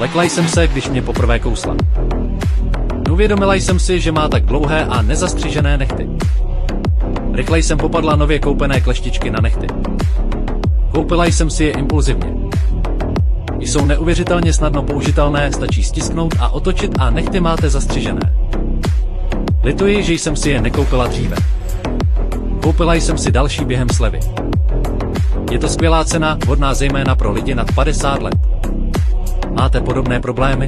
Lekla jsem se, když mě poprvé kousla. Uvědomila jsem si, že má tak dlouhé a nezastřižené nehty. Rychle jsem popadla nově koupené kleštičky na nehty. Koupila jsem si je impulzivně. Jsou neuvěřitelně snadno použitelné, stačí stisknout a otočit a nehty máte zastřižené. Lituji, že jsem si je nekoupila dříve. Koupila jsem si další během slevy. Je to skvělá cena, vhodná zejména pro lidi nad 50 let. Máte podobné problémy?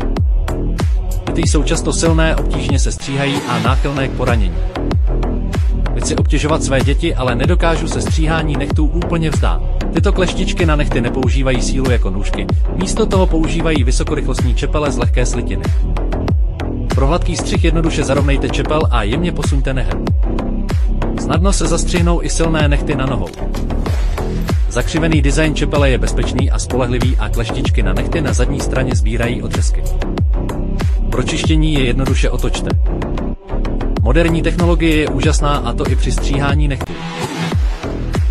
Nehty jsou často silné, obtížně se stříhají a náchylné k poranění. Chci obtěžovat své děti, ale nedokážu se stříhání nehtů úplně vzdát. Tyto kleštičky na nehty nepoužívají sílu jako nůžky, místo toho používají vysokorychlostní čepele z lehké slitiny. Pro hladký střih jednoduše zarovnejte čepel a jemně posuňte nehet. Snadno se zastřihnou i silné nehty na nohou. Zakřivený design čepele je bezpečný a spolehlivý a kleštičky na nehty na zadní straně sbírají otřesky. Pro čištění je jednoduše otočte. Moderní technologie je úžasná, a to i při stříhání nehtů.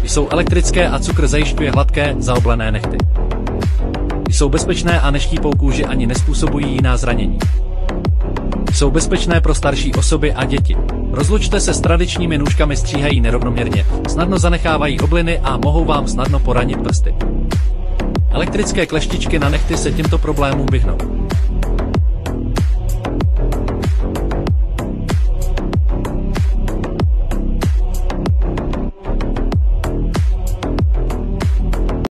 Jsou elektrické a cukr zajišťuje hladké, zaoblené nehty. Jsou bezpečné a neštípou kůži ani nespůsobují jiná zranění. Jsou bezpečné pro starší osoby a děti. Rozlučte se s tradičními nůžkami, stříhají nerovnoměrně, snadno zanechávají obliny a mohou vám snadno poranit prsty. Elektrické kleštičky na nehty se těmto problémům vyhnou.